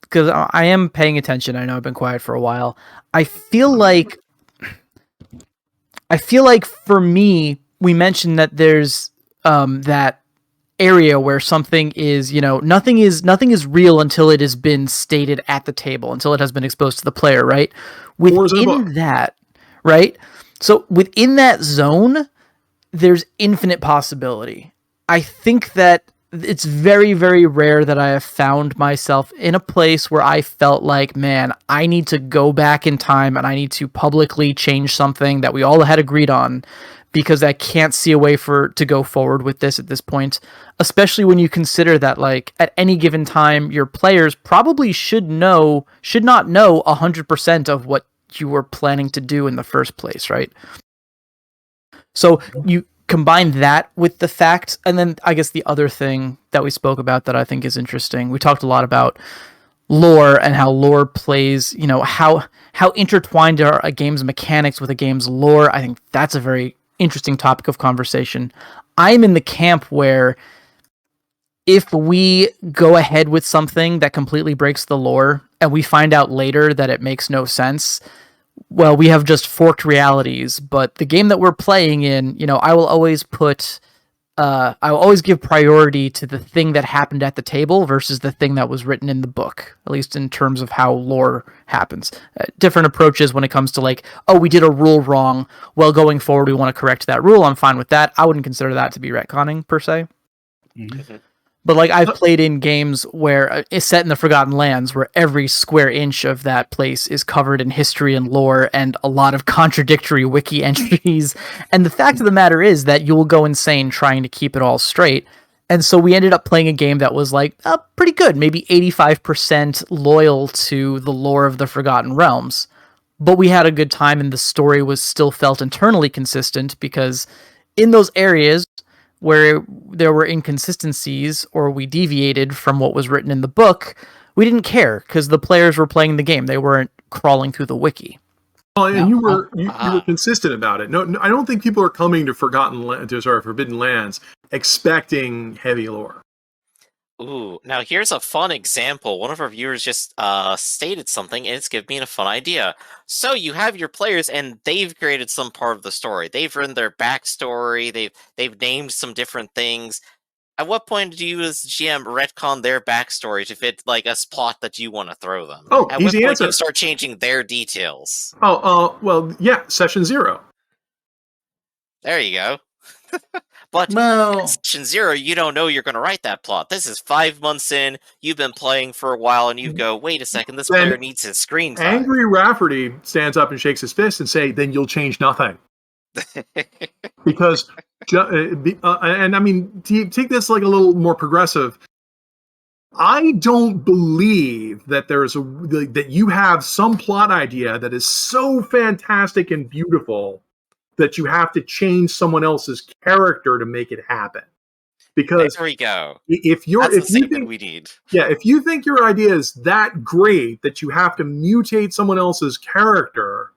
because I am paying attention. I know I've been quiet for a while. I feel like for me, we mentioned that there's that area where something is, nothing is real until it has been stated at the table, until it has been exposed to the player, right? Within that, right? So within that zone, there's infinite possibility. I think that it's very, very rare that I have found myself in a place where I felt like, man, I need to go back in time and I need to publicly change something that we all had agreed on, because I can't see a way to go forward with this at this point, especially when you consider that, like, at any given time, your players probably should not know 100% of what you were planning to do in the first place, right? So you combine that with the fact, and then I guess the other thing that we spoke about that I think is interesting, we talked a lot about lore and how lore plays, how intertwined are a game's mechanics with a game's lore. I think that's a very interesting topic of conversation. I'm in the camp where if we go ahead with something that completely breaks the lore and we find out later that it makes no sense, well, we have just forked realities. But the game that we're playing in, I will always put I will always give priority to the thing that happened at the table versus the thing that was written in the book, at least in terms of how lore happens. Different approaches when it comes to like, oh, we did a rule wrong. Well, going forward, we want to correct that rule. I'm fine with that. I wouldn't consider that to be retconning per se. Mm-hmm. But like I've played in games where it's set in the Forgotten Lands, where every square inch of that place is covered in history and lore and a lot of contradictory wiki entries. And the fact of the matter is that you will go insane trying to keep it all straight. And so we ended up playing a game that was like pretty good, maybe 85% loyal to the lore of the Forgotten Realms. But we had a good time and the story was still felt internally consistent because in those areas where there were inconsistencies or we deviated from what was written in the book, we didn't care because the players were playing the game. They weren't crawling through the wiki. Well, and you were consistent about it. No, I don't think people are coming to Forbidden Lands expecting heavy lore. Ooh, now here's a fun example. One of our viewers just stated something, and it's given me a fun idea. So you have your players, and they've created some part of the story. They've written their backstory. They've named some different things. At what point do you, as GM, retcon their backstory to fit like a plot that you want to throw them? Oh, at easy what point answer. do you start changing their details? Well, yeah, session 0. There you go. But Well, Session 0, you don't know you're going to write that plot. This is 5 months in, you've been playing for a while, and you go, wait a second, this Then player needs his screen time. Angry Rafferty stands up and shakes his fist and say, then you'll change nothing. Because, and I mean, to take this like a little more progressive, I don't believe that that you have some plot idea that is so fantastic and beautiful that you have to change someone else's character to make it happen. Because there we go. If we need. Yeah, if you think your idea is that great that you have to mutate someone else's character,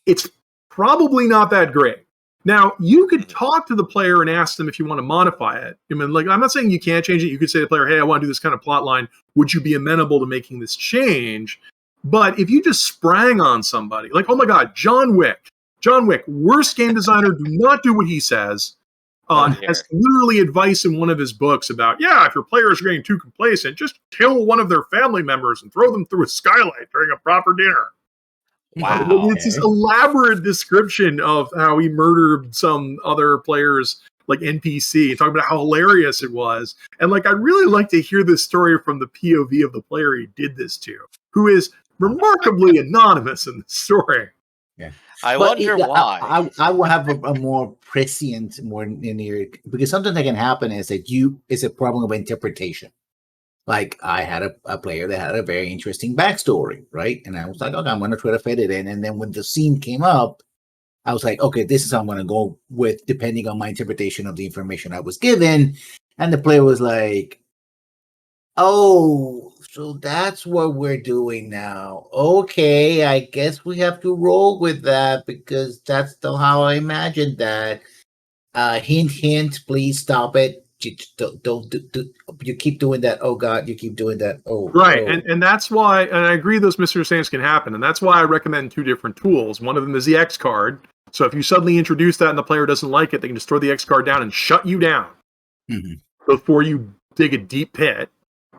it's probably not that great. Now, you could talk to the player and ask them if you want to modify it. I mean, like, I'm not saying you can't change it. You could say to the player, hey, I want to do this kind of plot line. Would you be amenable to making this change? But if you just sprang on somebody, like, oh my God, John Wick, worst game designer, do not do what he says. Has literally advice in one of his books about, if your players are getting too complacent, just kill one of their family members and throw them through a skylight during a proper dinner. Wow. It's this elaborate description of how he murdered some other players, like NPC, talking about how hilarious it was. And like, I'd really like to hear this story from the POV of the player he did this to, who is remarkably anonymous in the story. Yeah. I wonder why. I will have a more prescient, more linear, because something that can happen is that it's a problem of interpretation. Like I had a player that had a very interesting backstory, right? And I was like, okay, I'm going to try to fit it in. And then when the scene came up, I was like, okay, this is how I'm going to go with, depending on my interpretation of the information I was given. And the player was like, oh, so that's what we're doing now. Okay, I guess we have to roll with that because that's how I imagined that. Hint, hint, please stop it. Don't you keep doing that. Oh God, you keep doing that. Oh, right. Oh. And that's why, and I agree those misunderstandings can happen. And that's why I recommend 2 different tools. One of them is the X card. So if you suddenly introduce that and the player doesn't like it, they can just throw the X card down and shut you down before you dig a deep pit.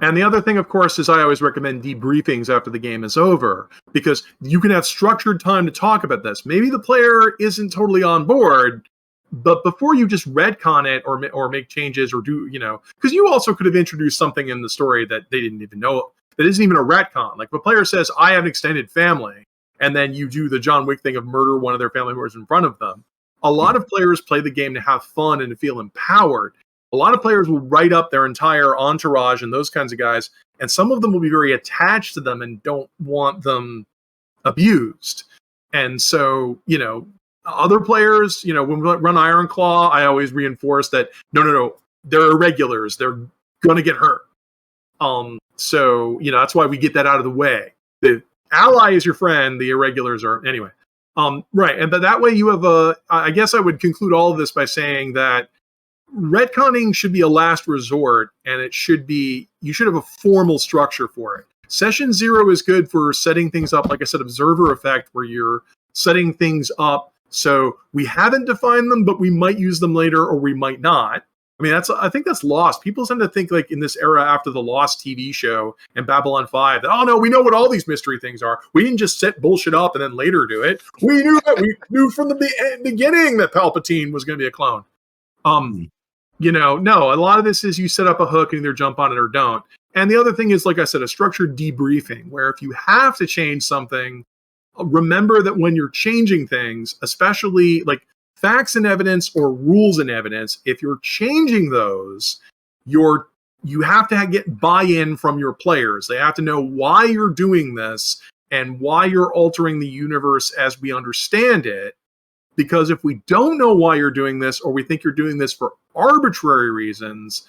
And the other thing, of course, is I always recommend debriefings after the game is over, because you can have structured time to talk about this. Maybe the player isn't totally on board, but before you just retcon it or make changes or do, because you also could have introduced something in the story that they didn't even know, that isn't even a retcon. Like if a player says, I have an extended family, and then you do the John Wick thing of murder one of their family members in front of them. A lot of players play the game to have fun and to feel empowered. A lot of players will write up their entire entourage and those kinds of guys, and some of them will be very attached to them and don't want them abused. And so, other players, when we run Iron Claw, I always reinforce that, no, they're irregulars. They're going to get hurt. So, that's why we get that out of the way. The ally is your friend. The irregulars are, anyway. Right. And that way you have I guess I would conclude all of this by saying that retconning should be a last resort, and you should have a formal structure for it. Session 0 is good for setting things up, like I said, observer effect, where you're setting things up So we haven't defined them, but we might use them later or we might not. I mean, I think that's lost. People tend to think like in this era after the Lost TV show and Babylon 5 that, oh no, we know what all these mystery things are. We didn't just set bullshit up and then later do it. We knew that. We knew from the beginning that Palpatine was going to be a clone. No, a lot of this is you set up a hook and either jump on it or don't. And the other thing is, like I said, a structured debriefing where if you have to change something, remember that when you're changing things, especially like facts and evidence or rules and evidence, if you're changing those, you have to get buy-in from your players. They have to know why you're doing this and why you're altering the universe as we understand it. Because if we don't know why you're doing this, or we think you're doing this for arbitrary reasons,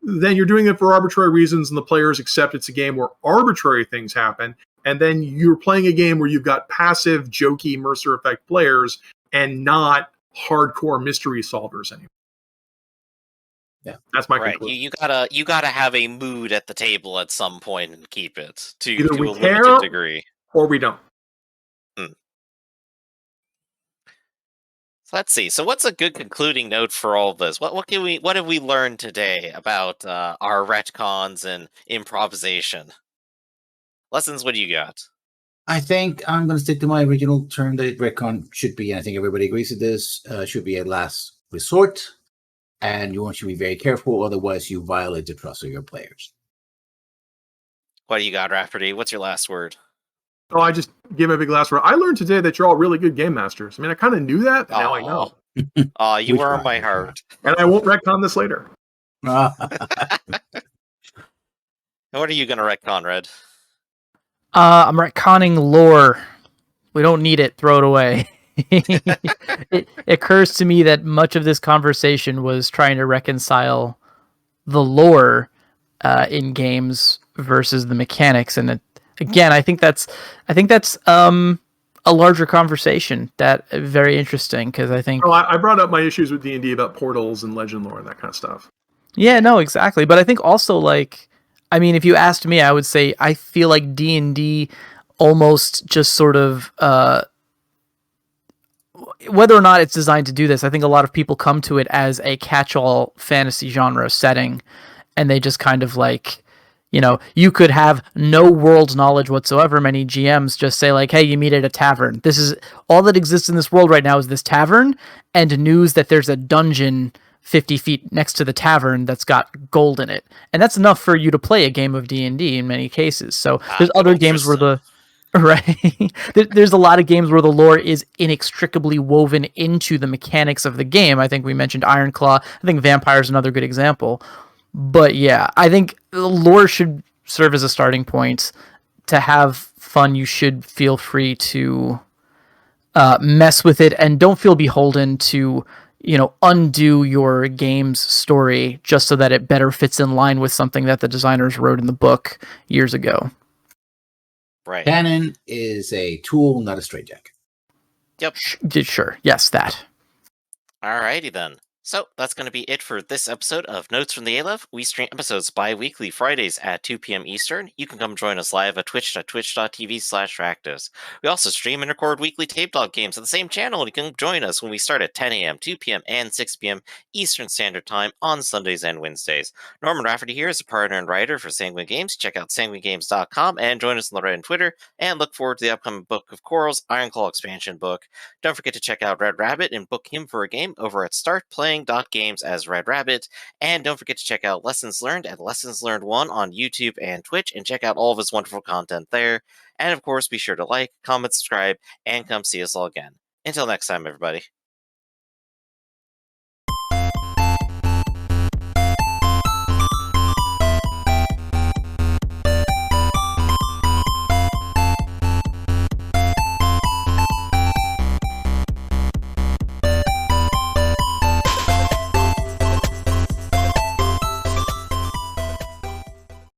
then you're doing it for arbitrary reasons and the players accept it's a game where arbitrary things happen. And then you're playing a game where you've got passive, jokey, Mercer effect players and not hardcore mystery solvers anymore. Yeah, that's my right. conclusion. You gotta have a mood at the table at some point and keep it to Either a we limited care degree, or we don't. So let's see. So what's a good concluding note for all of this? What have we learned today about our retcons and improvisation? Lessons, what do you got? I think I'm going to stick to my original term that retcon should be, and I think everybody agrees with this, should be a last resort, and you want to be very careful, otherwise you violate the trust of your players. What do you got, Rafferty? What's your last word? Oh, I just gave my big last word. I learned today that you're all really good game masters. I mean, I kind of knew that, but now I know. Oh, you Which were one? in my heart. And I won't retcon this later. What are you going to retcon, Red? I'm retconning lore. We don't need it. Throw it away. It occurs to me that much of this conversation was trying to reconcile the lore in games versus the mechanics, and again, I think that's a larger conversation that very interesting because I think. Oh, I brought up my issues with D&D about portals and legend lore and that kind of stuff. Yeah, no, exactly. But I think also, like, I mean, if you asked me, I would say I feel like D&D almost just sort of, whether or not it's designed to do this, I think a lot of people come to it as a catch-all fantasy genre setting, and they just kind of like, you could have no world knowledge whatsoever. Many GMs just say like, hey, you meet at a tavern. This is all that exists in this world right now is this tavern and news that there's a dungeon 50 feet next to the tavern that's got gold in it. And that's enough for you to play a game of D&D in many cases. So there's other games where right. There's a lot of games where the lore is inextricably woven into the mechanics of the game. I think we mentioned Ironclaw. I think Vampire is another good example. But yeah, I think the lore should serve as a starting point. To have fun, you should feel free to mess with it and don't feel beholden to, undo your game's story just so that it better fits in line with something that the designers wrote in the book years ago. Right. Canon is a tool, not a straitjacket. Yep. Sure. Yes, that. Alrighty then. So that's going to be it for this episode of Notes from the Aleph. We stream episodes bi-weekly Fridays at 2 p.m. Eastern. You can come join us live at twitch.tv/Ractus. We also stream and record weekly Tabletop games on the same channel, and you can join us when we start at 10 a.m., 2 p.m., and 6 p.m. Eastern Standard Time on Sundays and Wednesdays. Norman Rafferty here is a partner and writer for Sanguine Games. Check out sanguinegames.com and join us on the Reddit and Twitter, and look forward to the upcoming Book of Quarrels Ironclaw expansion book. Don't forget to check out RedRabbit and book him for a game over at startplaying.games as RedRabbit, and don't forget to check out Lessons Learned at Lessons Learned 1 on YouTube and Twitch, and check out all of his wonderful content there. And of course, be sure to like, comment, subscribe, and come see us all again. Until next time, everybody.